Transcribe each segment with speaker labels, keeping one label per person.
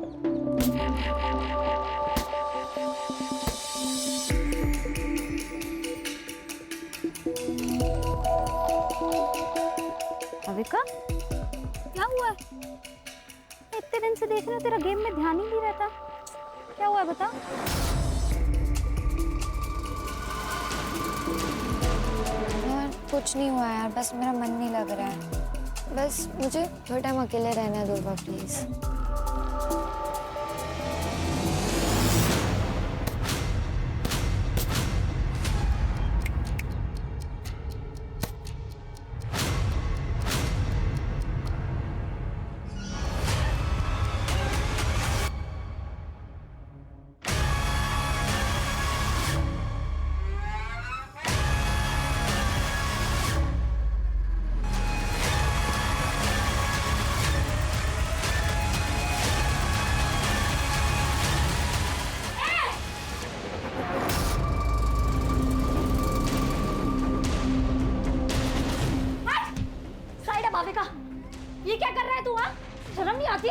Speaker 1: अविका, क्या हुआ है? इतने दिन से देख रहे हो, तेरा गेम में ध्यान ही नहीं रहता। क्या हुआ है बता।
Speaker 2: यार कुछ नहीं हुआ यार, बस मेरा मन नहीं लग रहा है। बस मुझे थोड़ा टाइम अकेले रहना दो दुर्वा, प्लीज।
Speaker 1: भाविका, ये क्या कर रहा है तू? हाँ, शर्म नहीं आती?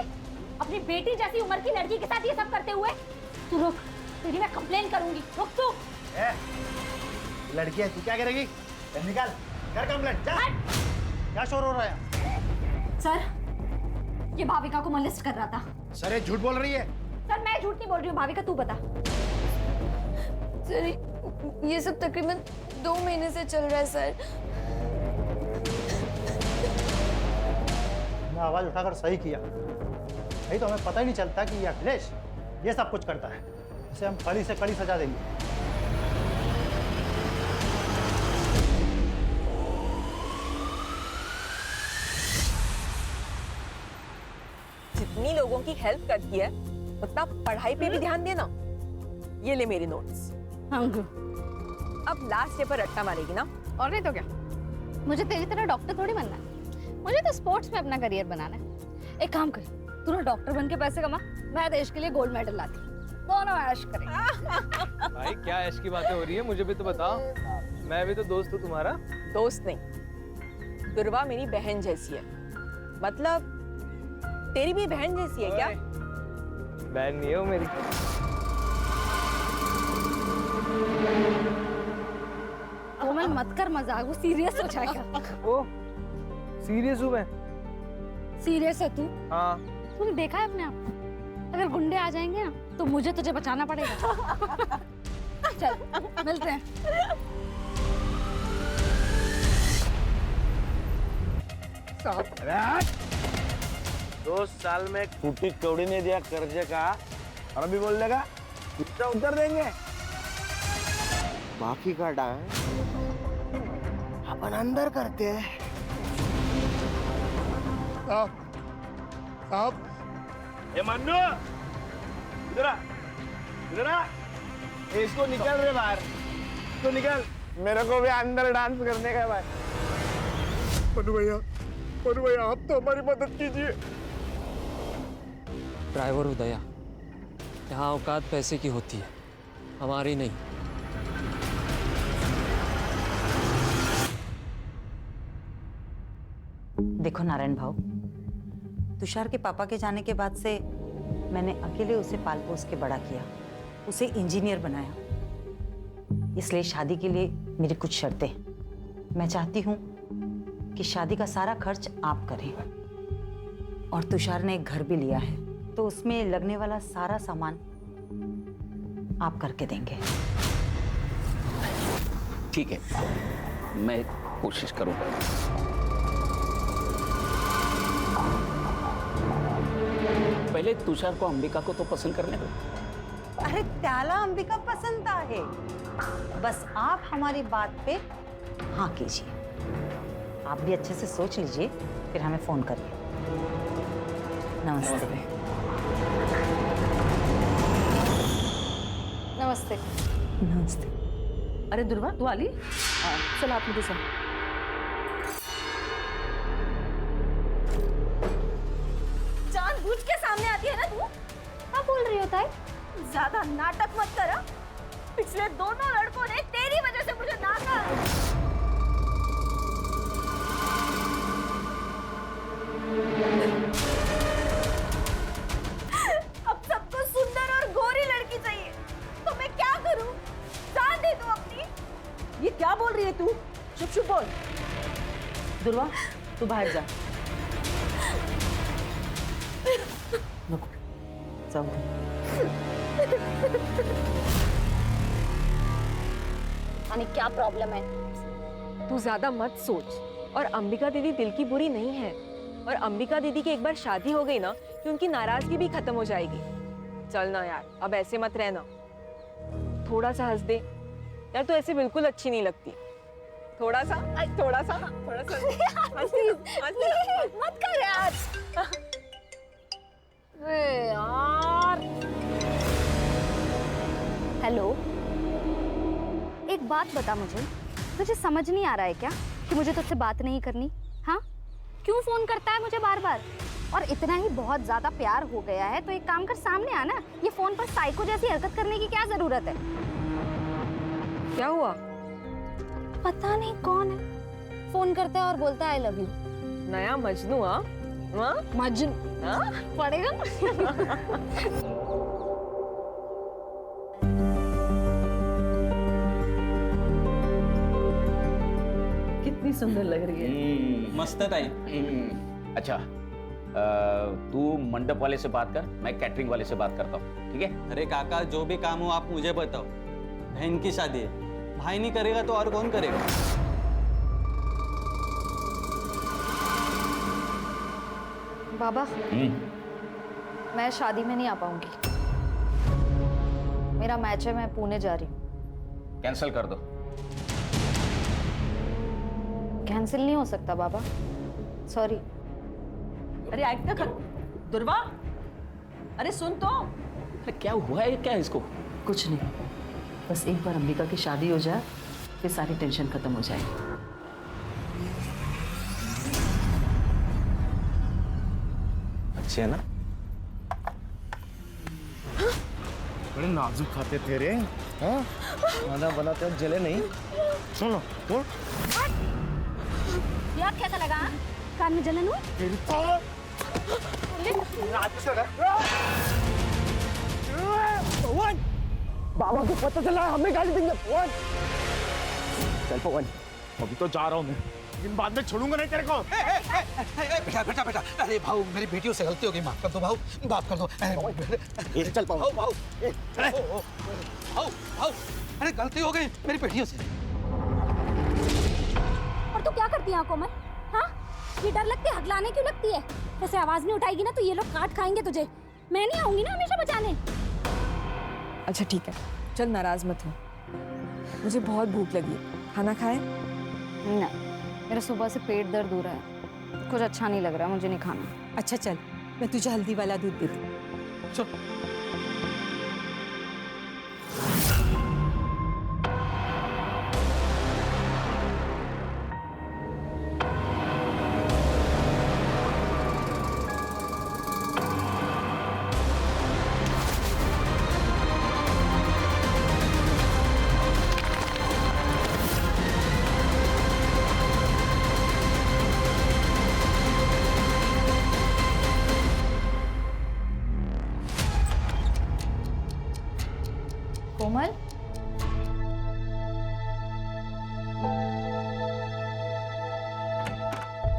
Speaker 1: अपनी बेटी जैसी उम्र की लड़की के साथ ये सब करते हुए। तू रुक, तेरी मैं कंप्लेन करूंगी। रुक तू।
Speaker 3: लड़की है, तू क्या करेगी? निकाल, कर कंप्लेंट, जा। क्या शोर हो रहा है?
Speaker 1: सर, ये भाविका को मोलेस्ट कर रहा था।
Speaker 3: सर, ये झूठ बोल रही है।
Speaker 1: सर, मैं झूठ नहीं बोल रही हूँ। भाविका, तू बता।
Speaker 2: सर, ये सब तकरीबन 2 महीने से चल रहा है सर।
Speaker 3: आवाज उठाकर सही किया, नहीं तो हमें पता ही नहीं चलता कि ये अखिलेश ये सब कुछ करता है। इसे हम कड़ी से कड़ी सजा देंगे।
Speaker 4: जितनी लोगों की हेल्प करती है उतना पढ़ाई पे भी ध्यान देना। ये ले मेरे नोट्स। अब लास्ट डे पर रट्टा मारेगी ना?
Speaker 1: और नहीं तो क्या, मुझे तेरी तरह डॉक्टर थोड़ी बनना है। मुझे तो स्पोर्ट्स में अपना करियर बनाना है। एक काम कर, तू ना डॉक्टर बन के पैसे कमा, मैं देश के लिए गोल्ड मेडल लाती। दोनों ऐश करेंगे।
Speaker 5: भाई क्या ऐश की बातें हो रही है, मुझे भी तो बताओ। मैं भी तो दोस्त हूँ तुम्हारा।
Speaker 4: दोस्त नहीं, दुर्वा मेरी बहन जैसी है। मतलब तेरी भी बहन जैसी है क्या?
Speaker 5: बहन नहीं है वो मेरी।
Speaker 1: कोमल मत कर मजाक, वो सीरियस हो जाएगा।
Speaker 5: ओ सीरियस हूँ मैं।
Speaker 1: सीरियस है तू?
Speaker 5: हाँ।
Speaker 1: तूने देखा है अपने आप? अगर गुंडे आ जाएंगे ना तो मुझे तुझे बचाना पड़ेगा। चल मिलते हैं।
Speaker 6: 2 साल में टूटी कौड़ी ने दिया कर्जे का, और अभी बोल देगा कितना उतर देंगे। बाकी का डांस अपन अंदर करते हैं। साहब, ये मन्नू, इधर आ, इधर आ। इसको निकल रे बाहर, इसको निकल। मेरे को भी अंदर डांस करने का भाई। मन्नू भैया, आप तो हमारी मदद कीजिए।
Speaker 7: ड्राइवर उदया, यहाँ औकात पैसे की होती है, हमारी नहीं।
Speaker 8: देखो नारायण भाऊ, तुषार के पापा के जाने के बाद से मैंने अकेले उसे पाल पोस के बड़ा किया, उसे इंजीनियर बनाया। इसलिए शादी के लिए मेरी कुछ शर्तें हैं। मैं चाहती हूँ कि शादी का सारा खर्च आप करें, और तुषार ने एक घर भी लिया है तो उसमें लगने वाला सारा सामान आप करके देंगे।
Speaker 9: ठीक है, मैं कोशिश करूंगा। पहले तुषार को अंबिका को तो पसंद करने दो।
Speaker 8: अरे त्याला अंबिका पसंद है, बस आप हमारी बात पे हाँ कीजिए। आप भी अच्छे से सोच लीजिए, फिर हमें फोन करिए। नमस्ते।
Speaker 1: नमस्ते।
Speaker 8: नमस्ते।
Speaker 4: अरे दुर्वा, तू आली? चल आप मुझे सुन।
Speaker 1: जानबूझ के सामने आती है ना तू? क्या बोल रही होता है? ज्यादा नाटक मत कर। पिछले दोनों लड़कों ने तेरी वजह से मुझे नाका।
Speaker 4: तू चुप चुप बोल। दुर्वा तू बाहर जा। नको जाऊ दे।
Speaker 1: यानी क्या प्रॉब्लम है?
Speaker 4: तू ज्यादा मत सोच। और अंबिका दीदी दिल की बुरी नहीं है। और अंबिका दीदी की एक बार शादी हो गई ना कि उनकी नाराजगी भी खत्म हो जाएगी। चल ना यार, अब ऐसे मत रहना। थोड़ा सा हंस दे यार, तू ऐसे बिल्कुल अच्छी नहीं लगती। थोड़ा सा थोड़ा सा थोड़ा सा हंस दे।
Speaker 1: मत कर यार। अरे यार। हेलो, एक बात बता मुझे, तुझे समझ नहीं आ रहा है क्या कि मुझे तुझसे बात नहीं करनी? हाँ, क्यों फोन करता है मुझे बार बार? और इतना ही बहुत ज्यादा प्यार हो गया है तो एक काम कर, सामने आना। ये फोन पर साइको जैसी हरकत करने की क्या जरूरत है?
Speaker 4: क्या हुआ?
Speaker 1: पता नहीं कौन है, फोन करता है और बोलता है आई लव यू।
Speaker 4: नया मजनू? हाँ
Speaker 1: मजनू पड़ेगा।
Speaker 4: कितनी सुंदर लग रही है।
Speaker 7: मस्त ताई।
Speaker 9: अच्छा, तू मंडप वाले से बात कर, मैं कैटरिंग वाले से बात करता हूँ, ठीक है?
Speaker 7: अरे काका, जो भी काम हो आप मुझे बताओ। बहन की शादी है, भाई नहीं करेगा तो और कौन करेगा?
Speaker 1: बाबा, मैं शादी में नहीं आ पाऊंगी। मेरा मैच है, मैं पुणे जा रही हूँ।
Speaker 9: कैंसिल कर दो।
Speaker 1: कैंसिल नहीं हो सकता बाबा, सॉरी।
Speaker 4: अरे ऐड ना कर दुर्वा। अरे सुन तो।
Speaker 9: अरे क्या हुआ है, क्या है इसको?
Speaker 4: कुछ नहीं, बस एक बार अंबिका की शादी हो जाए फिर सारी टेंशन खत्म हो जाएगी।
Speaker 6: अच्छे है ना? बड़े नाजुक खाते थे रे। हाँ, खाना बनाते वक्त जले नहीं। सुनो तो
Speaker 1: यार कैसा लगा? हाँ? कान में जलन हुई?
Speaker 6: बाबा को पता चला, हमें गाली देंगे। पवन, चल पवन, अभी तो जा रहा हूँ मैं, लेकिन बाद में छोड़ूंगा नहीं तेरे को।
Speaker 10: बेटा बेटा बेटा, अरे भाऊ मेरी बेटियों से गलती हो गई, माफ कर दो भाऊ, माफ कर दो।
Speaker 6: चल पवन,
Speaker 10: भाऊ भाऊ भाऊ भाऊ, अरे गलती हो गई मेरी बेटियों से।
Speaker 1: और तू क्या करती है आंखों में? हाँ, ये डर लगती है, हकलाने क्यों लगती है? ऐसे आवाज नहीं उठाएगी ना तो ये लोग काट खाएंगे तुझे। मैं नहीं आऊंगी ना हमेशा बचाने।
Speaker 4: अच्छा ठीक है, चल नाराज मत हो। मुझे बहुत भूख लगी है, खाना खाए?
Speaker 1: नहीं, मेरा सुबह से पेट दर्द हो रहा है, कुछ अच्छा नहीं लग रहा, मुझे नहीं खाना।
Speaker 4: अच्छा चल, मैं तुझे हल्दी वाला दूध देती हूँ। चल।
Speaker 1: कोमल,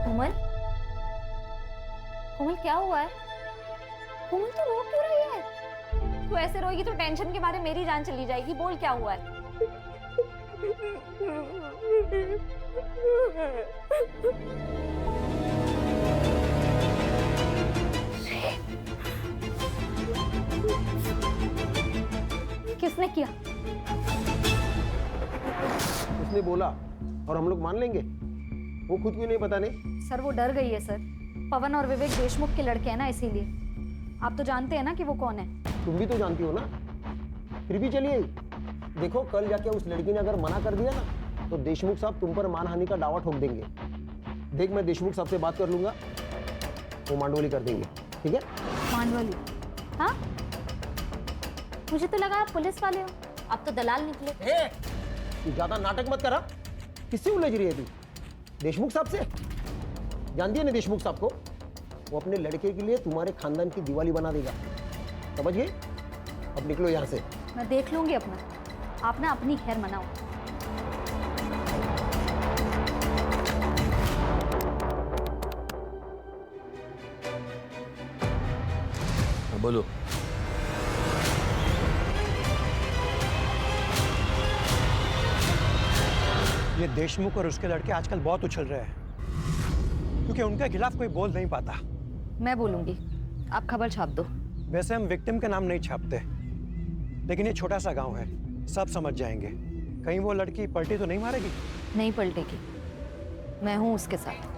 Speaker 1: कोमल, कोमल क्या हुआ है? कोमल तू रो क्यों रही है? तू ऐसे रोएगी तो टेंशन के मारे मेरी जान चली जाएगी। बोल क्या हुआ है? किसने किया?
Speaker 6: उसने बोला और हम लोग मान लेंगे? वो खुद क्यों नहीं बताने?
Speaker 1: सर वो डर गई है सर। पवन और विवेक देशमुख के लड़के हैं ना, इसीलिए। आप तो जानते हैं ना कि वो कौन है।
Speaker 6: तुम भी तो जानती हो ना, फिर भी चलिए। देखो कल जाके उस लड़की ने अगर मना कर दिया ना तो देशमुख साहब तुम पर मानहानि का दावा ठोक देंगे। देख मैं देशमुख साहब से बात कर लूंगा, वो मांडवली कर देंगे, ठीक है?
Speaker 1: मांडवली? हाँ, मुझे तो लगा आप पुलिस वाले हो, आप तो दलाल निकले।
Speaker 6: तू ज्यादा नाटक मत करा। किससे उलझ रही है तू? देशमुख साहब से? जानती है ना देशमुख साहब को? वो अपने लड़के के लिए तुम्हारे खानदान की दिवाली बना देगा, समझ गए? अब निकलो यहाँ से।
Speaker 1: मैं देख लूंगी अपना, आप ना अपनी खैर मनाओ।
Speaker 10: बोलो।
Speaker 11: ये देशमुख और उसके लड़के आजकल बहुत उछल रहे हैं क्योंकि उनके खिलाफ कोई बोल नहीं पाता।
Speaker 1: मैं बोलूंगी, आप खबर छाप दो।
Speaker 11: वैसे हम विक्टिम का नाम नहीं छापते, लेकिन ये छोटा सा गांव है, सब समझ जाएंगे। कहीं वो लड़की पलटी तो नहीं मारेगी?
Speaker 1: नहीं पलटेगी, मैं हूं उसके साथ।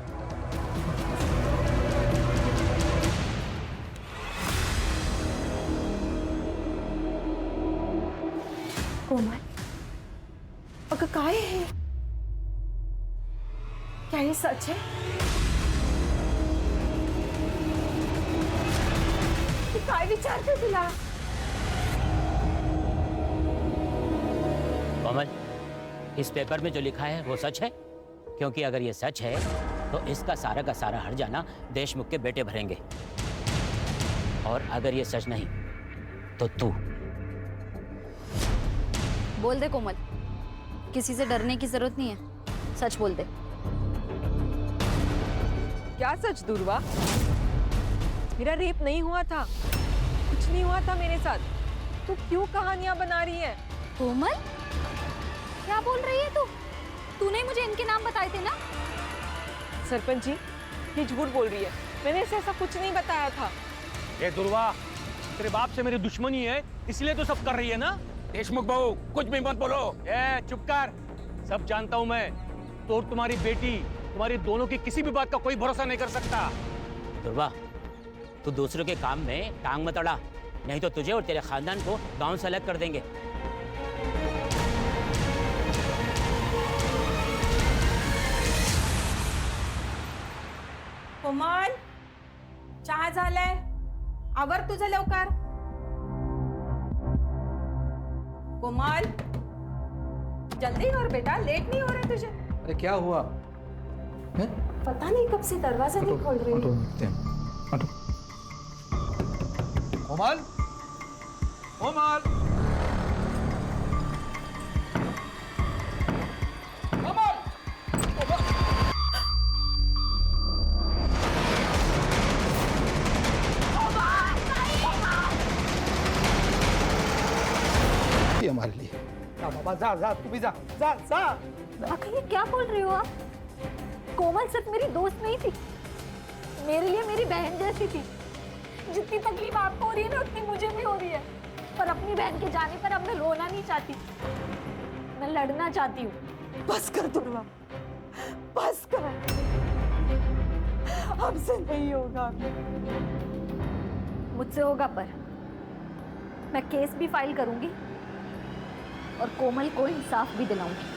Speaker 4: कोमल, अगं काय आहे? क्या ये सच है? तू काय विचारते तुला?
Speaker 12: कोमल, इस पेपर में जो लिखा है वो सच है? क्योंकि अगर ये सच है तो इसका सारा का सारा हर्जाना देशमुख के बेटे भरेंगे, और अगर ये सच नहीं तो तू।
Speaker 1: बोल दे कोमल, किसी से डरने की जरूरत नहीं है, सच बोल दे।
Speaker 4: क्या सच दुर्वा? मेरा रेप नहीं हुआ था, कुछ नहीं हुआ था मेरे साथ। तू क्यों कहानियां बना रही है?
Speaker 1: कोमल, क्या बोल रही है तू? तूने मुझे इनके नाम बताए थे ना?
Speaker 4: सरपंच जी, ये झूठ बोल रही है, मैंने इसे ऐसा कुछ नहीं बताया था।
Speaker 6: ये दुर्वा, तेरे बाप से मेरी दुश्मनी है, इसलिए तो सब कर रही है ना? देशमुख बहू, कुछ भी मत बोलो। चुप कर, सब जानता हूं मैं। तो तुम्हारी बेटी, तुम्हारी दोनों की किसी भी बात का कोई भरोसा नहीं कर सकता।
Speaker 12: दुर्वा, तू दूसरों के काम में टांग मत अड़ा, नहीं तो तुझे और तेरे खानदान को गांव से अलग कर देंगे।
Speaker 4: कोमल, चहा झालाय, आवर तुझं लवकर। कोमल, जल्दी कर बेटा, लेट नहीं हो रहा तुझे?
Speaker 10: अरे क्या हुआ है?
Speaker 4: पता नहीं कब से दरवाजा नहीं खोल रही है।
Speaker 10: कोमल, कोमल, कोमल, ये हमारे लिए।
Speaker 11: जा बाबा, जा, तू भी जा।
Speaker 1: आखिर ये क्या बोल रही हो आप? कोमल सिर्फ मेरी दोस्त नहीं थी, मेरे लिए मेरी बहन जैसी थी। जितनी तकलीफ आपको हो रही है ना, उतनी मुझे भी हो रही है। पर अपनी बहन के जाने पर अब मैं रोना नहीं चाहती, मैं लड़ना चाहती हूँ।
Speaker 4: बस कर दुर्वा, बस कर, हमसे नहीं होगा।
Speaker 1: मुझसे होगा, पर मैं केस भी फाइल करूंगी और कोमल को इंसाफ भी दिलाऊंगी।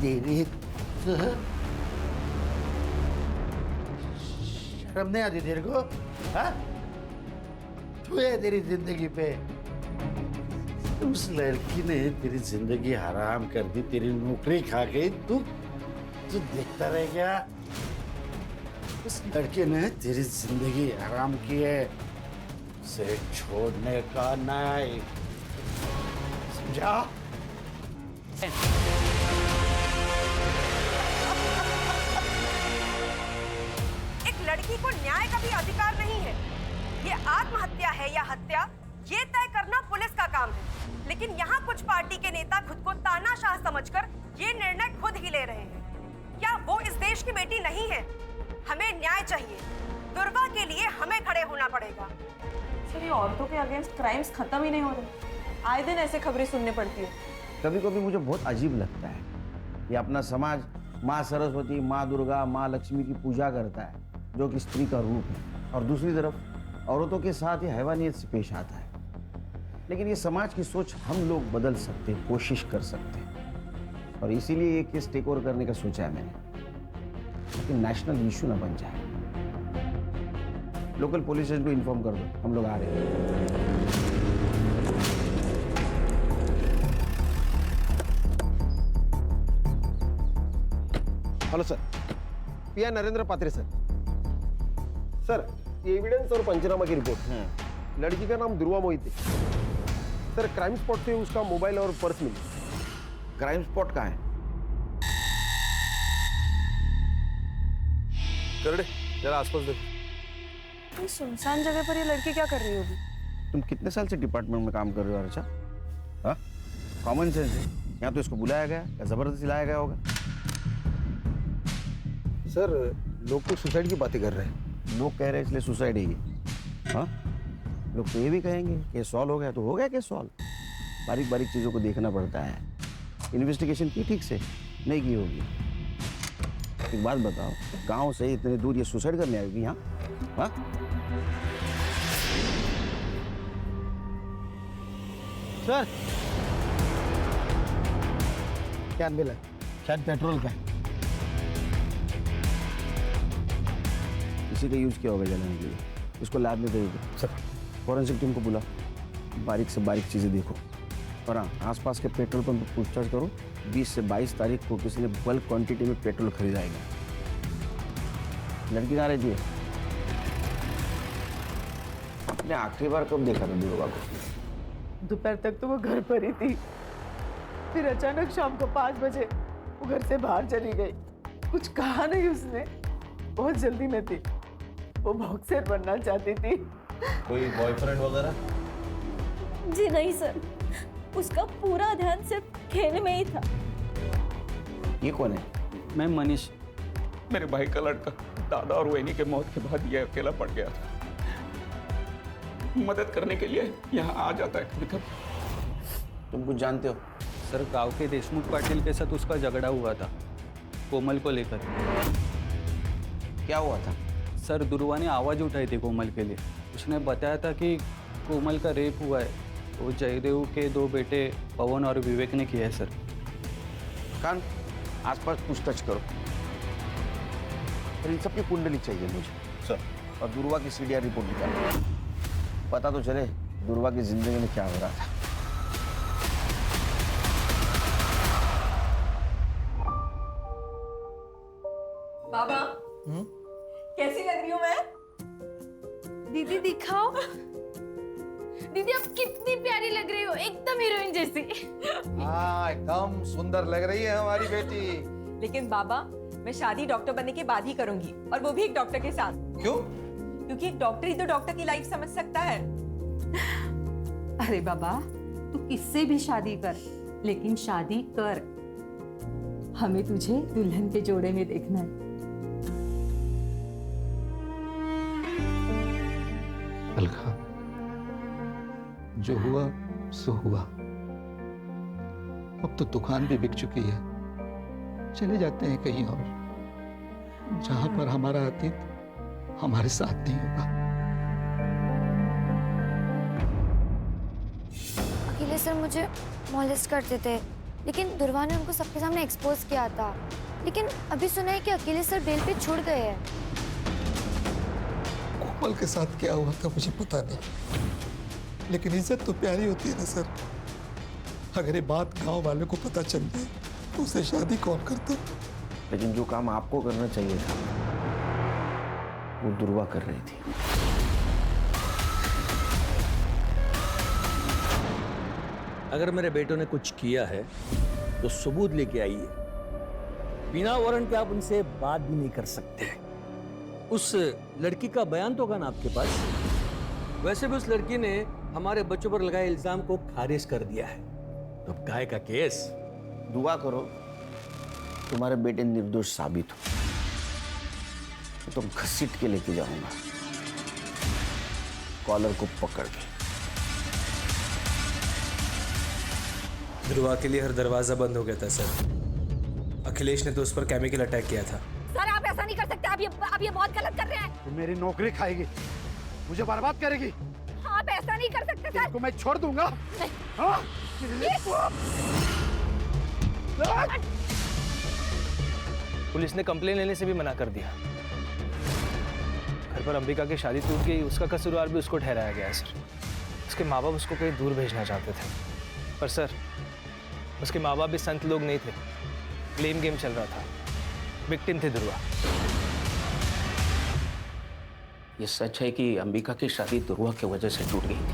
Speaker 10: तेरी शर्म नहीं आती तेरे को? हाँ? तू है तेरी जिंदगी पे। उस लड़की ने तेरी जिंदगी हराम कर दी, तेरी नौकरी खा गई। तू देखता रह गया। उस लड़के ने तेरी जिंदगी हराम की है, उसे छोड़ने का नहीं, समझा?
Speaker 13: लड़की को न्याय का भी अधिकार नहीं है। ये आत्महत्या है या हत्या, ये तय करना पुलिस का काम है। लेकिन यहाँ कुछ पार्टी के नेता खुद को तानाशाह समझकर ये निर्णय खुद ही ले रहे हैं। क्या वो इस देश की बेटी नहीं है? हमें न्याय चाहिए। दुर्वा के लिए हमें खड़े होना पड़ेगा।
Speaker 4: सर, ये औरतों के अगेंस्ट क्राइम्स खत्म ही नहीं हो रहे। आए दिन ऐसे खबरें सुनने पड़ती है।
Speaker 6: कभी कभी मुझे बहुत अजीब लगता है, ये अपना समाज माँ सरस्वती, माँ दुर्गा, माँ लक्ष्मी की पूजा करता है, जो कि स्त्री का रूप है, और दूसरी तरफ औरतों के साथ ये हैवानियत से पेश आता है। लेकिन ये समाज की सोच हम लोग बदल सकते हैं, कोशिश कर सकते हैं, और इसीलिए ये केस टेक ओवर करने का सोचा है मैंने, लेकिन नेशनल इशू ना बन जाए। लोकल पुलिस को इन्फॉर्म कर दो, हम लोग आ रहे हैं।
Speaker 11: हेलो सर, पीआई नरेंद्र पात्रे सर। सर,
Speaker 6: एविडेंस और पंचनामा की रिपोर्ट। लड़की का नाम Dhruva Mohite. Sir crime spot से उसका मोबाइल और पर्स मिली।
Speaker 10: क्राइम स्पॉट कहाँ है?
Speaker 6: करड़े जरा आसपास देखो।
Speaker 4: सुनसान जगह पर ये लड़की क्या कर रही होगी?
Speaker 10: तुम कितने साल से डिपार्टमेंट में काम कर रहे हो अर्चा? हाँ, कॉमन सेंस है। यहाँ तो इसको बुलाया गया या जबरदस्ती लाया गया होगा?
Speaker 6: सर लोग तो सुसाइड की बातें कर रहे हैं।
Speaker 10: लोग कह रहे हैं इसलिए सुसाइड है ये? हाँ, लोग तो ये भी कहेंगे केस सॉल्व हो गया तो हो गया केस सॉल्व। बारीक बारीक चीज़ों को देखना पड़ता है। इन्वेस्टिगेशन की ठीक से नहीं की होगी। एक बात बताओ, गांव से इतने दूर ये सुसाइड करने आएगी यहाँ? हाँ?
Speaker 3: सर क्या मिला? शायद पेट्रोल का।
Speaker 10: इसी का यूज किया होगा जलाने के लिए। इसको लैब में भेज दो।
Speaker 3: सर
Speaker 10: फॉरेंसिक टीम को बुला, बारीक से बारीक चीज़ें देखो। और हाँ, आसपास के पेट्रोल पंप पर पूछताछ करो। 20 से 22 तारीख को किसी ने बल्क क्वांटिटी में पेट्रोल खरीदाएगा। लड़की कहाँ रहती है? आपने आखिरी बार कब देखा था ध्रुवा को?
Speaker 14: दोपहर तक तो वो घर पर ही थी, फिर अचानक शाम को 5 बजे वो घर से बाहर चली गई। कुछ कहा नहीं उसने, बहुत जल्दी में थी। वो बॉक्सर बनना चाहती थी।
Speaker 6: कोई बॉयफ्रेंड वगैरह?
Speaker 15: जी नहीं सर, उसका पूरा ध्यान सिर्फ खेल में ही था।
Speaker 10: ये कौन है?
Speaker 9: मैं मनीष, मेरे भाई का लड़का। दादा और वैनी के मौत के बाद ये अकेला पड़ गया था। मदद करने के लिए यहाँ आ जाता है कभी कभी।
Speaker 10: तुम कुछ जानते हो?
Speaker 7: सर गांव के देशमुख पाटिल के साथ उसका झगड़ा हुआ था, कोमल को लेकर।
Speaker 10: क्या हुआ था?
Speaker 7: सर ध्रुवा ने आवाज़ उठाई थी कोमल के लिए। उसने बताया था कि कोमल का रेप हुआ है। वो जयदेव के 2 बेटे पवन और विवेक ने किया है सर।
Speaker 10: कान आसपास पूछताछ करो। और इन सबकी कुंडली चाहिए मुझे सर। और ध्रुवा की सीडीआर रिपोर्ट निकालो। पता तो चले ध्रुवा की जिंदगी में क्या हो रहा था।
Speaker 13: बाबा कैसी लग रही हूँ मैं?
Speaker 1: दीदी दिखाओ। दीदी आप कितनी प्यारी लग रही हो, एकदम हीरोइन जैसी।
Speaker 6: हाँ एकदम सुंदर लग रही है हमारी बेटी।
Speaker 4: लेकिन बाबा, मैं शादी डॉक्टर बनने के बाद ही करूंगी, और वो भी एक डॉक्टर के साथ।
Speaker 6: क्यों?
Speaker 4: क्योंकि एक डॉक्टर ही तो डॉक्टर की लाइफ समझ सकता है।
Speaker 14: अरे बाबा, तू किससे भी शादी कर, लेकिन शादी कर। हमें तुझे दुल्हन के जोड़े में देखना है।
Speaker 16: अलका, जो हुआ सो हुआ। अब तो दुकान भी बिक चुकी है। चले जाते हैं कहीं और, जहां पर हमारा अतीत हमारे साथ नहीं होगा।
Speaker 2: अकेले सर मुझे मॉलेस्ट करते थे, लेकिन ध्रुवा ने उनको सबके सामने एक्सपोज किया था। लेकिन अभी सुना है कि अकेले सर बेल पे छूट गए हैं।
Speaker 16: कोमल के साथ क्या हुआ था मुझे पता नहीं, लेकिन इज्जत तो प्यारी होती है ना सर। अगर ये बात गांव वालों को पता चल जाए तो उसे शादी कौन करता?
Speaker 10: लेकिन जो काम आपको करना चाहिए था वो ध्रुवा कर रही थी।
Speaker 17: अगर मेरे बेटों ने कुछ किया है तो सबूत लेके आइए। बिना वारंट के आप उनसे बात भी नहीं कर सकते। उस लड़की का बयान तो होगा ना आपके पास? वैसे भी उस लड़की ने हमारे बच्चों पर लगाए इल्जाम को खारिज कर दिया है, तो अब काहे का केस?
Speaker 10: दुआ करो तुम्हारे बेटे निर्दोष साबित हो, तो घसीट के लेके जाऊंगा कॉलर को पकड़ के।
Speaker 5: ध्रुवा के लिए हर दरवाजा बंद हो गया था सर। अखिलेश ने तो उस पर केमिकल अटैक किया था।
Speaker 1: सर आप ऐसा नहीं कर सकते, आप ये बहुत गलत कर रहे हैं।
Speaker 3: तुम मेरी नौकरी खाएगी, मुझे बर्बाद करेगी।
Speaker 1: आप ऐसा नहीं कर सकते सर।
Speaker 3: इसको मैं छोड़ दूंगा। हाँ?
Speaker 5: पुलिस ने कंप्लेन लेने से भी मना कर दिया। घर पर अंबिका की शादी टूट गई, उसका कसूरवार भी उसको ठहराया गया है सर। उसके माँ बाप उसको कहीं दूर भेजना चाहते थे, पर सर उसके माँ बाप भी संत लोग नहीं थे। ब्लेम गेम चल रहा था। विक्टिम थे ध्रुवा।
Speaker 9: ये सच है कि अंबिका की शादी ध्रुवा की वजह से टूट गई थी।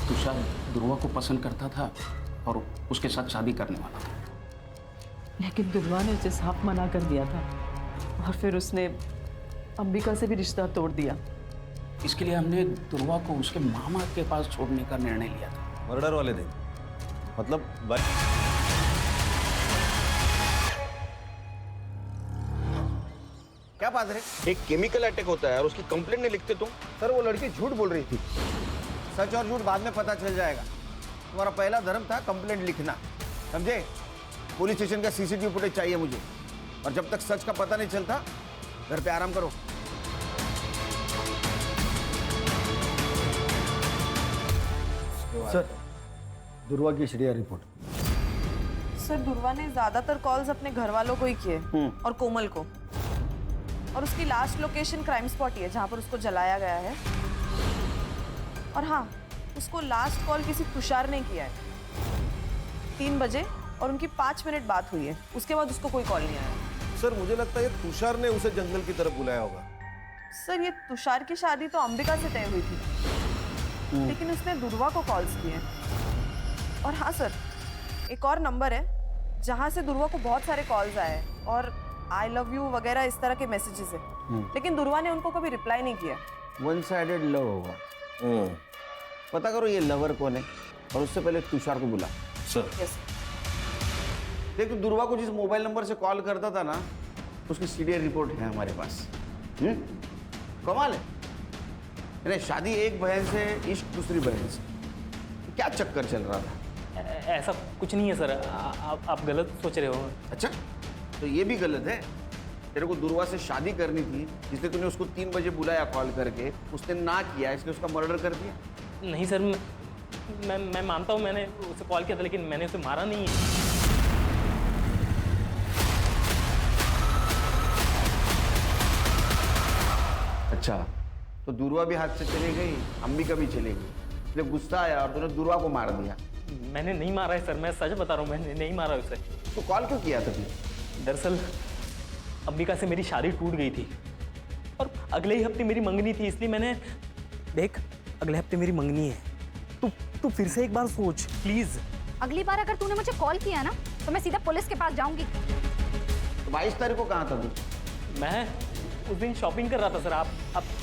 Speaker 9: तुषार ध्रुवा को पसंद करता था और उसके साथ शादी करने वाला था।
Speaker 14: लेकिन ध्रुवा ने उसे साफ मना कर दिया था और फिर उसने अंबिका से भी रिश्ता तोड़ दिया।
Speaker 9: इसके लिए हमने ध्रुवा को उसके मामा के पास छोड़ने का निर्णय लिया था।
Speaker 6: मर्डर वाले दिन मतलब
Speaker 10: क्या बात है?
Speaker 6: एक केमिकल अटैक होता है और उसकी कंप्लेंट नहीं लिखते तुम?
Speaker 10: सर वो लड़की झूठ बोल रही थी। सच और झूठ बाद में पता चल जाएगा। तुम्हारा पहला धर्म था कंप्लेंट लिखना, समझे? पुलिस स्टेशन का सीसीटीवी फुटेज चाहिए मुझे, और जब तक सच का पता नहीं चलता घर पे आराम करो।
Speaker 18: सर, दुर्वा की एचडीआर रिपोर्ट।
Speaker 13: सर दुर्वा ने ज्यादातर कॉल्स अपने घर वालों को ही किए और कोमल को, और उसकी लास्ट लोकेशन क्राइम स्पॉट ही है जहाँ पर उसको जलाया गया है। और हाँ, उसको लास्ट कॉल किसी तुषार ने किया है 3 बजे, और उनकी 5 मिनट बात हुई है। उसके बाद उसको कोई कॉल नहीं आया।
Speaker 6: सर मुझे लगता है ये तुषार ने उसे जंगल की तरफ बुलाया होगा।
Speaker 13: सर ये तुषार की शादी तो अंबिका से तय हुई थी, लेकिन उसने दुर्वा को कॉल्स किए। और हाँ सर, एक और नंबर है जहाँ से दुर्वा को बहुत सारे कॉल्स आए हैं और आई लव यू वगैरह इस तरह के मैसेजेस है, लेकिन दुर्वा ने उनको कभी रिप्लाई नहीं किया।
Speaker 10: वन साइडेड लव होगा। पता करो ये लवर कौन है, और उससे पहले तुषार को बुला।
Speaker 6: Sir
Speaker 13: yes.
Speaker 10: देख, दुर्वा को जिस मोबाइल नंबर से कॉल करता था ना, उसकी सीडीआर रिपोर्ट है हमारे पास। कमाल है। अरे शादी एक बहन से, इश्क दूसरी बहन से, क्या चक्कर चल रहा था?
Speaker 5: ऐसा कुछ नहीं है सर, आप गलत सोच रहे हो।
Speaker 10: अच्छा, तो ये भी गलत है। तेरे को दुर्वा से शादी करनी थी, इसलिए तूने उसको 3 बजे बुलाया कॉल करके, उसने ना किया, इसलिए उसका मर्डर कर दिया।
Speaker 5: नहीं सर, मैं मानता हूँ मैंने उसे कॉल किया था, लेकिन मैंने उसे मारा नहीं है।
Speaker 10: अच्छा, तो दुर्वा भी हाथ से चली गई, अंबिका भी चली गई, इसलिए गुस्सा आया और तूने दुर्वा को मार दिया।
Speaker 5: मैंने नहीं मारा है सर, मैं सच बता रहा हूँ, मैंने नहीं मारा उसे।
Speaker 10: तो कॉल क्यों किया था तुमने?
Speaker 5: दरअसल अंबिका से मेरी शादी टूट गई थी और अगले ही हफ्ते मेरी मंगनी थी, इसलिए मैंने देख, अगले हफ्ते मेरी मंगनी है, तू फिर से एक बार सोच प्लीज।
Speaker 1: अगली बार अगर तूने मुझे कॉल किया ना, तो मैं सीधा पुलिस के पास जाऊंगी।
Speaker 10: तो 22 तारीख को कहाँ था तू?
Speaker 5: मैं उस दिन शॉपिंग कर रहा था सर, आप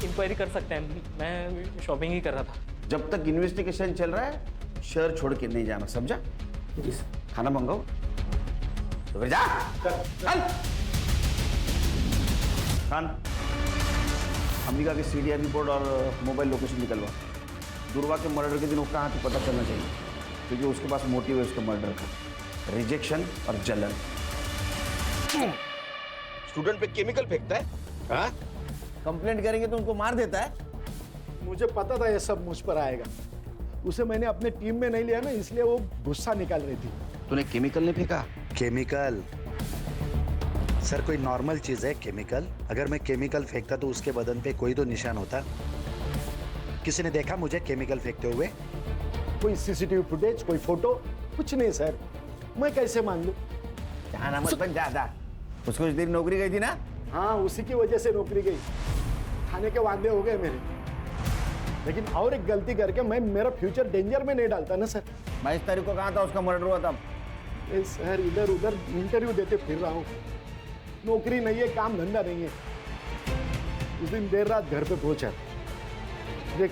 Speaker 5: इंक्वायरी कर सकते हैं, मैं शॉपिंग ही कर रहा था।
Speaker 10: जब तक इन्वेस्टिगेशन चल रहा है शहर छोड़ के नहीं जाना, समझा? खाना मंगाओ तो फिर जा। चल खान, अंबिका की सीडीआर रिपोर्ट और मोबाइल लोकेशन निकलवा। दुर्वा के मर्डर के दिन वो कहाँ थी पता चलना चाहिए, क्योंकि उसके पास मोटिव है उसके मर्डर का, रिजेक्शन और जलन।
Speaker 6: स्टूडेंट पे केमिकल फेंकता है? हाँ?
Speaker 10: कंप्लेंट करेंगे तो उनको मार देता है।
Speaker 18: मुझे पता था ये सब मुझ पर आएगा। उसे मैंने अपने टीम में नहीं लिया ना, इसलिए वो गुस्सा निकाल रही थी।
Speaker 10: तूने केमिकल नहीं फेंका?
Speaker 19: केमिकल सर कोई नॉर्मल चीज है केमिकल? अगर मैं केमिकल फेंकता तो उसके बदन पे कोई तो निशान होता। किसी ने देखा मुझे केमिकल फेंकते हुए?
Speaker 18: कोई सीसीटीवी फुटेज, कोई फोटो, कुछ नहीं सर। मैं कैसे मान लूं?
Speaker 10: क्या मत बन ज्यादा। उसको कुछ देर नौकरी गई थी ना?
Speaker 18: हाँ, उसी की वजह से नौकरी गई। खाने के वादे हो गए मेरे, लेकिन और एक गलती करके मैं मेरा फ्यूचर डेंजर में नहीं डालता ना सर।
Speaker 10: 22 तारीख को कहाँ था उसका मर्डर हुआ था?
Speaker 18: सर इधर उधर इंटरव्यू देते फिर रहा हूँ, नौकरी नहीं है, काम धंधा नहीं है। उस दिन देर रात घर पे पहुंचा, देख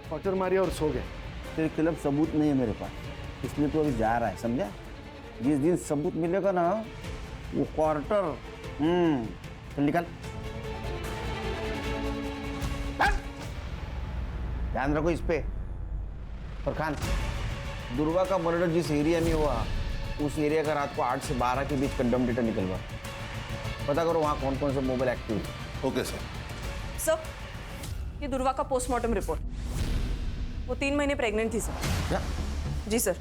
Speaker 18: क्वार्टर मारी और सो गए।
Speaker 10: तेरे खिलाफ सबूत नहीं है मेरे पास, इसलिए तो अभी जा रहा है, समझा? जिस दिन सबूत मिलेगा ना, वो क्वार्टर चल निकल। ध्यान रखो इस पे। और खान, दुर्वा का मर्डर जिस एरिया में हुआ, उस एरिया का रात को 8 से 12 के बीच कंडम डेटा निकलवा। पता करो वहाँ कौन कौन से मोबाइल एक्टिव है।
Speaker 6: Okay sir.
Speaker 13: सर, ये दुर्वा का पोस्टमार्टम रिपोर्ट। वो 3 महीने प्रेग्नेंट थी सर।
Speaker 10: क्या?
Speaker 13: जी सर,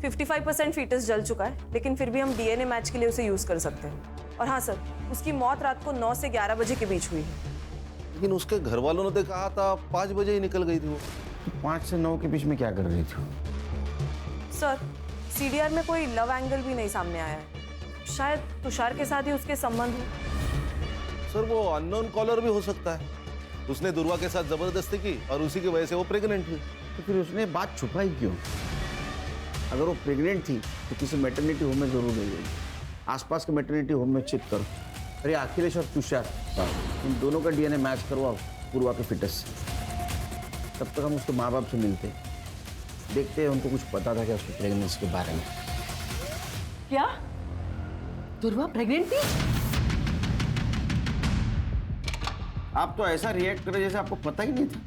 Speaker 13: 55% फीटस जल चुका है, लेकिन फिर भी हम डीएनए मैच के लिए उसे यूज कर सकते हैं। और हाँ सर, उसकी मौत रात को 9 से 11 बजे के बीच हुई है।
Speaker 6: लेकिन उसके घर वालों ने तो कहा था 5 बजे ही निकल गई थी वो।
Speaker 10: 5 से 9 के बीच में क्या कर रही थी?
Speaker 13: सर, सीडीआर में कोई लव एंगल भी नहीं सामने आया है। शायद तुषार के साथ ही उसके संबंध हो।
Speaker 6: सर वो अननोन कॉलर भी हो सकता है। उसने दुर्वा के साथ जबरदस्ती की और उसी की वजह से वो प्रेग्नेंट हुई।
Speaker 10: तो फिर उसने बात छुपाई क्यों? अगर वो प्रेग्नेंट थी तो किसी मैटरनिटी होम में जरूर ले गई। आसपास के मैटरनिटी होम में चेक करो। अरे अखिलेश और तुषार, इन दोनों का डीएनए मैच करवाओ पूर्वा के फिटनेस से। तब तक हम उसके माँ बाप से मिलते हैं, देखते हैं उनको कुछ पता था क्या उसकी प्रेगनेंसी के बारे में।
Speaker 14: क्या दुर्वा प्रेग्नेंट थी?
Speaker 10: आप तो ऐसा रिएक्ट करें जैसे आपको पता ही नहीं था।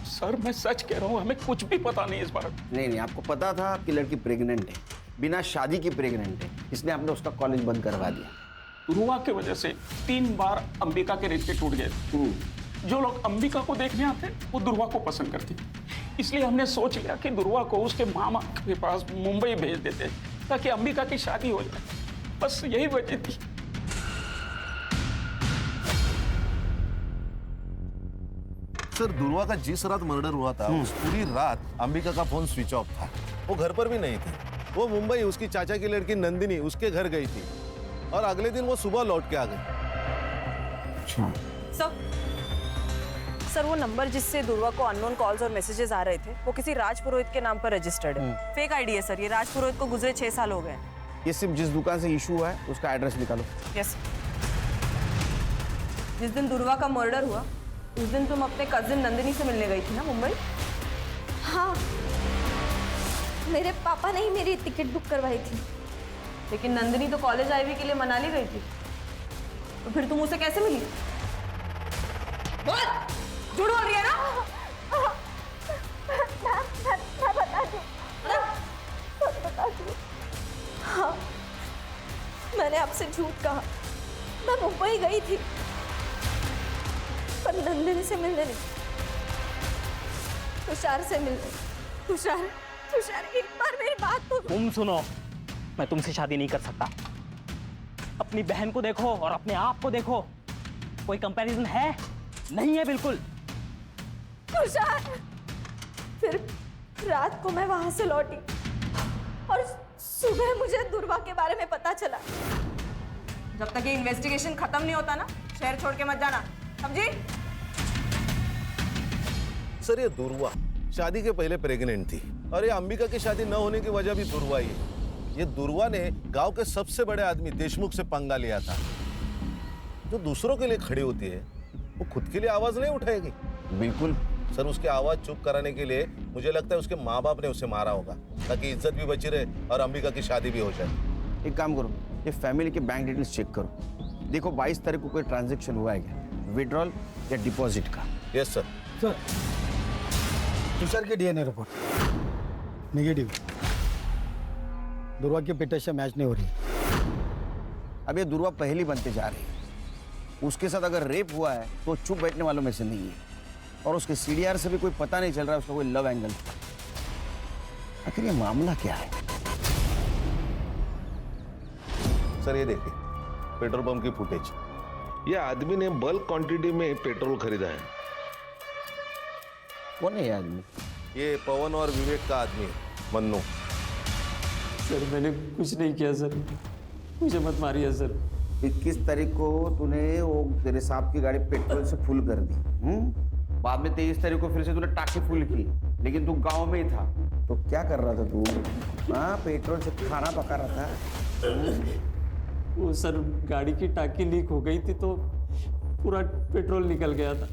Speaker 9: सर मैं सच कह रहा हूँ, हमें कुछ भी पता नहीं इस बारे में।
Speaker 10: नहीं, आपको पता था कि लड़की प्रेग्नेंट है, बिना शादी की प्रेग्नेंट है, इसलिए आपने उसका कॉलेज बंद करवा दिया।
Speaker 9: दुर्वा की वजह से 3 बार अंबिका के रिश्ते टूट गए। जो लोग अंबिका को देखने आते वो दुर्वा को पसंद करते, इसलिए हमने सोच लिया कि दुर्वा को उसके मामा के पास मुंबई भेज देते ताकि अंबिका की शादी हो जाए। बस यही वजह थी।
Speaker 6: सर दुर्वा का जिस रात मर्डर हुआ था उस पूरी रात अंबिका का फोन स्विच ऑफ था, वो घर पर भी नहीं थी। वो मुंबई उसकी चाचा की लड़की नंदिनी उसके घर गई थी और अगले दिन वो सुबह लौट के आ गई।
Speaker 13: सर वो नंबर जिससे दुर्वा को अननोन कॉल्स और मैसेजेस आ रहे थे वो किसी राज पुरोहित के नाम पर रजिस्टर्ड है। फेक आईडी है सर, ये राज पुरोहित को गुजरे 6 साल हो गए।
Speaker 10: ये सिर्फ जिस दुकान से इशू हुआ है उसका एड्रेस निकालो।
Speaker 13: यस। जिस दिन दुर्वा का मर्डर हुआ उस दिन तुम अपने कजिन नंदिनी से मिलने गई थी ना मुंबई?
Speaker 15: हाँ, मेरे पापा ने ही मेरी टिकट बुक करवाई थी।
Speaker 13: लेकिन नंदिनी तो कॉलेज आईवी के लिए मनाली गई थी, तो फिर तुम उसे कैसे मिली? झूठ बोल रही है ना?
Speaker 15: मैं बता दूं। हाँ, मैंने आपसे झूठ कहा। मैं मुंबई गई थी पर नंदिनी से मिलने नहीं, तुषार से मिलने। तुषार एक बार मेरी बात तो
Speaker 12: तुम सुनो, मैं तुमसे शादी नहीं कर सकता। अपनी बहन को देखो और अपने आप को देखो, कोई कंपैरिजन है? नहीं है बिल्कुल।
Speaker 15: तुषार, फिर रात को मैं वहां से लौटी और सुबह मुझे दुर्वा के बारे में पता चला।
Speaker 13: जब तक ये इन्वेस्टिगेशन खत्म नहीं होता ना, शहर छोड़ के मत जाना, समझी?
Speaker 6: सर ये दुर्वा शादी के पहले प्रेग्नेंट थी और ये अंबिका की शादी न होने की वजह भी दुर्वा ही है। ये दुर्वा ने गांव के सबसे बड़े आदमी देशमुख से पंगा लिया था। जो दूसरों के लिए खड़ी होती है वो खुद के लिए आवाज नहीं उठाएगी।
Speaker 10: बिल्कुल
Speaker 6: सर, उसकी आवाज चुप कराने के लिए मुझे लगता है उसके माँ बाप ने उसे मारा होगा ताकि इज्जत भी बची रहे और अंबिका की शादी भी हो जाए।
Speaker 10: एक काम करो, ये फैमिली के बैंक डिटेल्स चेक करो, देखो 22 तारीख को कोई ट्रांजैक्शन हुआ है क्या, विड्रॉल या डिपॉजिट का।
Speaker 6: Yes sir.
Speaker 18: सर तुषार के डीएनए रिपोर्ट नेगेटिव, दुर्वा की पिटाई से मैच नहीं हो रही।
Speaker 10: अब ये दुर्वा पहली बनते जा रही है। उसके साथ अगर रेप हुआ है तो चुप बैठने वालों में से नहीं है, और उसके सीडीआर से भी कोई पता नहीं चल रहा है उसका कोई लव एंगल। आखिर ये मामला क्या है?
Speaker 6: सर ये देखिए पेट्रोल पंप की फुटेज।
Speaker 20: ये आदमी ने बल्क क्वांटिटी में पेट्रोल खरीदा है।
Speaker 10: कौन है ये आदमी?
Speaker 6: ये पवन और विवेक का आदमी है, मन्नू।
Speaker 7: सर मैंने कुछ नहीं किया सर, मुझे मत मारिए सर।
Speaker 10: 21 तारीख को तूने वो तेरे साहब की गाड़ी पेट्रोल से फुल कर दी, बाद में 23 तारीख को फिर से तूने टाकी फुल की, लेकिन तू गांव में ही था। तो क्या कर रहा था तू? हाँ, पेट्रोल से खाना पका रहा था।
Speaker 7: वो सर गाड़ी की टाकी लीक हो गई थी तो पूरा पेट्रोल निकल गया था।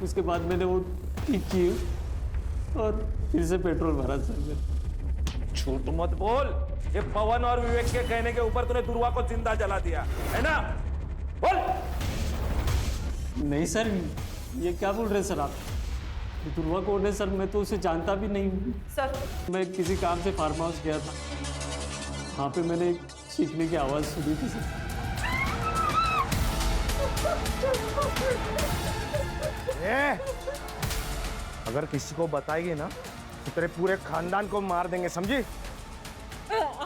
Speaker 7: उसके बाद मैंने वो ठीक की और फिर से पेट्रोल भरा सर मैंने।
Speaker 5: झूठ मत बोल, ये पवन और विवेक के कहने के ऊपर तूने दुर्वा को जिंदा जला दिया है ना? बोल।
Speaker 7: नहीं सर, ये क्या बोल रहे हैं सर आप? दुर्वा कौन है सर? मैं तो उसे जानता भी नहीं हूँ
Speaker 13: सर।
Speaker 7: मैं किसी काम से फार्म हाउस गया था, वहाँ पे मैंने एक चीखने की आवाज़ सुनी थी सर।
Speaker 18: अगर किसी को बताएगी ना तो तेरे पूरे खानदान को मार देंगे, समझी?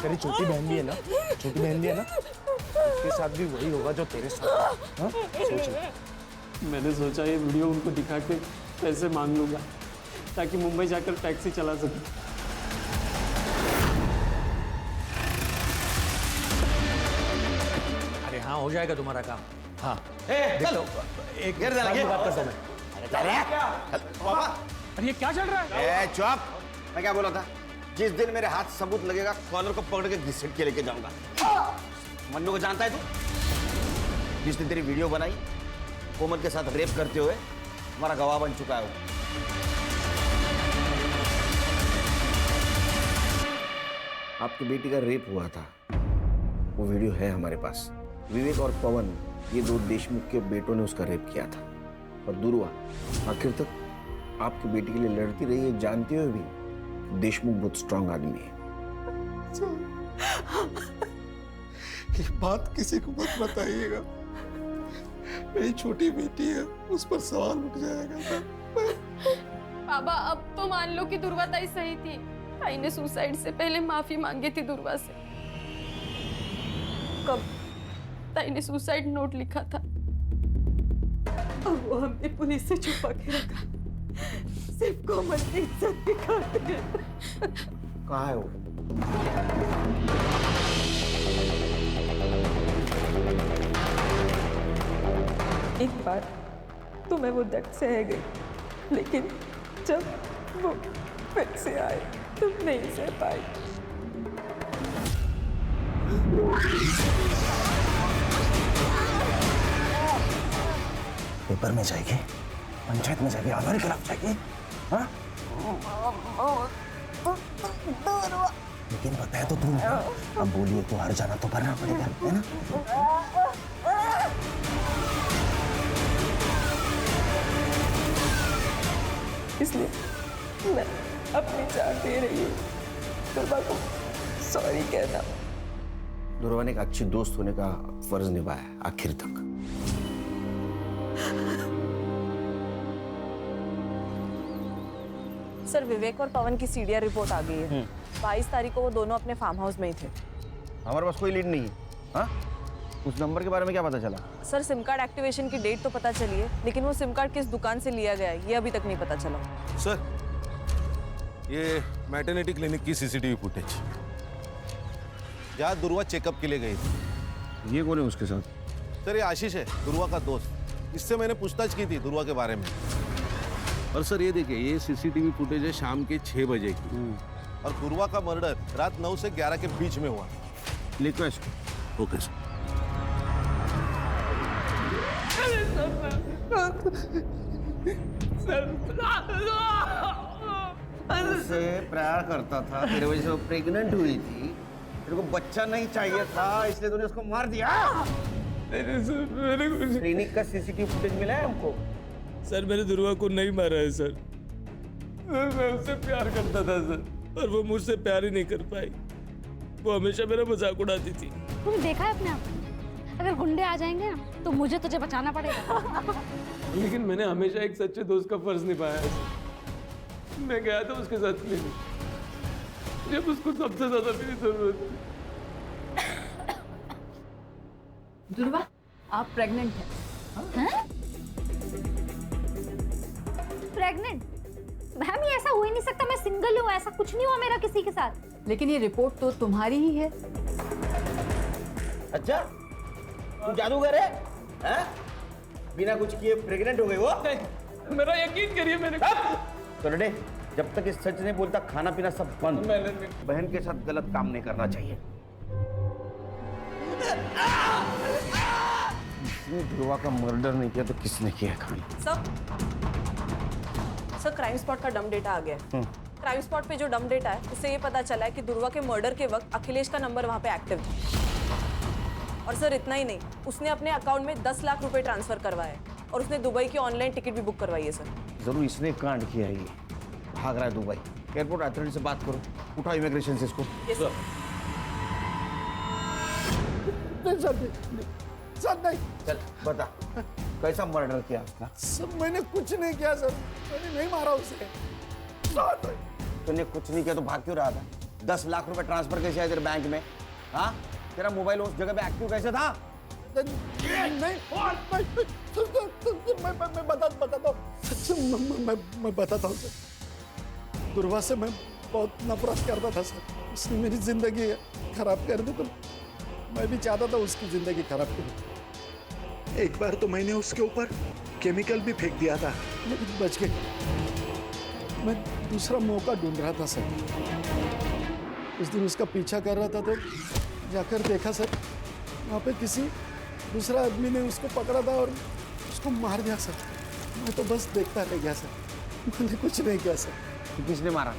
Speaker 18: तेरी छोटी बहन भी है ना, छोटी बहन भी है ना, उसके साथ भी वही होगा जो तेरे साथ। हाँ? सोच।
Speaker 7: मैंने सोचा ये वीडियो उनको दिखा के पैसे मांग लूंगा ताकि मुंबई जाकर टैक्सी चला सकूं।
Speaker 17: अरे हाँ, हो जाएगा तुम्हारा काम। हाँ
Speaker 18: देखो, एक बात करता हूँ मैं।
Speaker 6: पापा
Speaker 9: अरे ये क्या चल रहा है?
Speaker 6: चुप। मैं क्या बोला था? जिस दिन मेरे हाथ सबूत लगेगा कॉलर को पकड़ के घसीट के लेके जाऊंगा। मन्नू को जानता है तू? जिसने तेरी वीडियो बनाई कोमल के साथ रेप करते हुए हमारा गवाह बन चुका है वो। आपकी बेटी का रेप हुआ था, वो वीडियो है हमारे पास। विवेक और पवन ये दो देशमुख के बेटों ने उसका रेप किया था। और दुर्वा आखिर तक आपकी बेटी के लिए लड़ती रही है, जानते हुए भी देशमुख बहुत स्ट्रांग आदमी है।
Speaker 16: ये बात किसी को मत बताइएगा, मेरी छोटी बेटी है, उस पर सवाल उठ जाएगा।
Speaker 15: बाबा अब तो मान लो कि दुर्वा ताई सही थी। ताई ने सुसाइड से पहले माफी मांगी थी दुर्वा से। कब ताई ने सुसाइड नोट लिखा था, अब वो हमने पुलिस से छुपा के रखा, सिर्फ कोमल की इज्जत की खातिर।
Speaker 6: कहाँ है वो?
Speaker 15: एक बार तो मैं वो दर्द सह गई, लेकिन जब वो फिर से आए तो नहीं सह पाई।
Speaker 6: पेपर में जाएगी, पंचायत में जाएगी, हमारे खिलाफ जाएगी। हाँ? लेकिन बताया तो तुम, अब बोलिए तो हार जाना तो करना पड़ेगा, है ना?
Speaker 15: इसलिए मैं अपनी जान दे रही हूँ, दुर्वा को सॉरी कहना।
Speaker 6: दुर्वा ने एक अच्छी दोस्त होने का फर्ज निभाया आखिर तक।
Speaker 4: सर विवेक और पवन की सीडीआर रिपोर्ट आ गई है। 22 तारीख को वो दोनों अपने फार्म हाउस में ही थे।
Speaker 6: हमारे पास कोई लीड नहीं है। हाँ? उस नंबर के बारे में क्या पता चला?
Speaker 4: सर सिम कार्ड एक्टिवेशन की डेट तो पता चली है, लेकिन वो सिम कार्ड किस दुकान से लिया गया है ये अभी तक नहीं पता चला।
Speaker 20: सर ये मैटरनिटी क्लिनिक की सीसीटीवी फुटेज, जहाँ दुर्वा चेकअप के लिए गई थी।
Speaker 6: ये कौन है उसके साथ?
Speaker 20: सर ये आशीष है, दुर्वा का दोस्त। इससे मैंने पूछताछ की थी दुर्वा के बारे में। और सर ये देखिए, ये सीसीटीवी फुटेज है शाम के 6 बजे की, और दुर्वा का मर्डर रात 9 से 11 के बीच में हुआ।
Speaker 6: लिखो इसको।
Speaker 20: Okay sir.
Speaker 6: उससे प्यार करता था, तेरे वजह से वो प्रेग्नेंट हुई थी, तेरे को बच्चा नहीं चाहिए था, इसलिए तूने उसको मार दिया। क्लिनिक का सीसीटीवी फुटेज मिला है हमको।
Speaker 7: सर मैंने दुर्वा को नहीं मारा है सर, मैं उससे प्यार करता था सर, और वो मुझसे प्यार ही नहीं कर पाई। वो हमेशा मेरा मजाक उड़ाती थी।
Speaker 1: तूने देखा है अपने आप, अगर गुंडे आ जाएंगे ना तो मुझे तुझे बचाना पड़ेगा।
Speaker 7: लेकिन मैंने हमेशा एक सच्चे दोस्त का फर्ज निभाया है सर। मैं गया था उसके साथ क्लिनिक जब उसको सबसे ज्यादा मेरी जरूरत थी।
Speaker 15: दुर्वा आप प्रेग्नेंट हैं?
Speaker 1: प्रेग्नेंट? मैम ये ऐसा हो ही नहीं सकता, मैं सिंगल हूँ, ऐसा कुछ नहीं हुआ मेरा किसी के साथ।
Speaker 14: लेकिन ये रिपोर्ट तो तुम्हारी ही है।
Speaker 6: अच्छा तू जादूगर है? हैं? बिना कुछ किए प्रेग्नेंट हो गई वो?
Speaker 7: मेरा यकीन करिए मैंने।
Speaker 6: तो लड़े, जब तक ये सच नहीं बोलता खाना पीना सब बंद। बहन के साथ गलत काम नहीं करना चाहिए। इसने दुर्वा का मर्डर नहीं किया तो किसने किया खाना?
Speaker 4: सर क्राइम स्पॉट का डम डेटा आ गया है। क्राइम स्पॉट पे जो डम डेटा है उससे ये पता चला है कि दुर्वा के मर्डर के वक्त अखिलेश का नंबर वहाँ पे एक्टिव था। और सर इतना ही नहीं, उसने अपने अकाउंट में 10 लाख रुपए ट्रांसफर करवाए और उसने दुबई की ऑनलाइन टिकट भी बुक करवाई है सर।
Speaker 6: जरूर इसने कांड किया है, ये भाग रहा है दुबई। एयरपोर्ट अथॉरिटी से बात करो, उठाओ इमिग्रेशन से इसको। चल बता कैसा मर्डर किया उसका?
Speaker 18: सर मैंने कुछ नहीं किया सर, मैंने नहीं मारा उसे।
Speaker 6: तूने कुछ नहीं किया तो भाग क्यों रहा था? 10 लाख रुपए ट्रांसफर कैसे आए तेरे बैंक में? हाँ, तेरा मोबाइल उस जगह पे एक्टिव कैसे था?
Speaker 18: मैं बताता हूँ सर। दुर्वा से मैं बहुत नफरत करता था सर, उसने मेरी जिंदगी खराब कर दी, तो मैं भी चाहता था उसकी जिंदगी खराब करूं। एक बार तो मैंने उसके ऊपर केमिकल भी फेंक दिया था, लेकिन बच गई। मैं दूसरा मौका ढूंढ रहा था सर। उस दिन उसका पीछा कर रहा था तो जाकर देखा सर, वहाँ पे किसी दूसरा आदमी ने उसको पकड़ा था और उसको मार दिया सर। मैं तो बस देखता रह गया सर, मैंने कुछ नहीं किया सर।
Speaker 6: तो किसने मारा?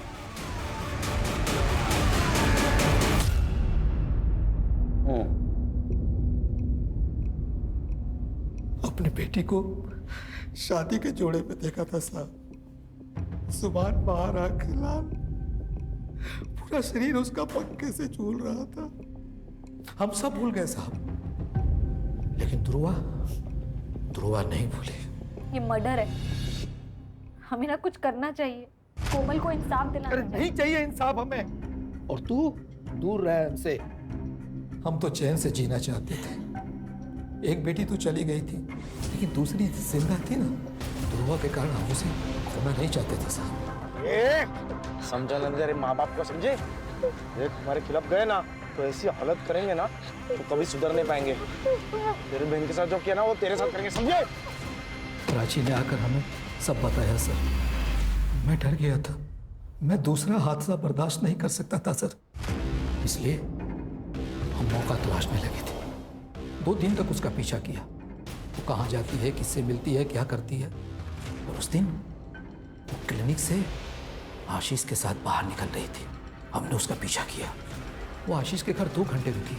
Speaker 16: अपनी बेटी को शादी के जोड़े में देखा था साहब। जुबान बाहर आंख लाल, पूरा शरीर उसका पंखे से झूल रहा था। हम सब भूल गए साहब, लेकिन ध्रुवा नहीं भूली।
Speaker 15: ये मर्डर है, हमें ना कुछ करना चाहिए। कोमल को इंसाफ दिलाना चाहिए।
Speaker 11: नहीं चाहिए इंसाफ हमें, और तू दूर रह हमसे।
Speaker 16: हम तो चैन से जीना चाहते थे। एक बेटी तो चली गई थी, लेकिन दूसरी जिंदा थी ना। ध्रुवा के कारण हम उसे खोना नहीं चाहते थे साहब।
Speaker 6: समझा ना तेरे माँ बाप को, समझे? ये तुम्हारे खिलाफ गए ना तो ऐसी हालत करेंगे ना तो कभी सुधर नहीं पाएंगे। तेरी बहन के साथ जो किया ना वो तेरे साथ करेंगे, समझे?
Speaker 16: प्राची ने आकर हमें सब बताया सर। मैं डर गया था, मैं दूसरा हादसा बर्दाश्त नहीं कर सकता था सर, इसलिए हम मौका तलाशने लगे थे। 2 दिन तक उसका पीछा किया, वो कहाँ जाती है, किससे मिलती है, क्या करती है। और उस दिन वो क्लिनिक से आशीष के साथ बाहर निकल रही थी। हमने उसका पीछा किया। वो आशीष के घर 2 घंटे रुकी,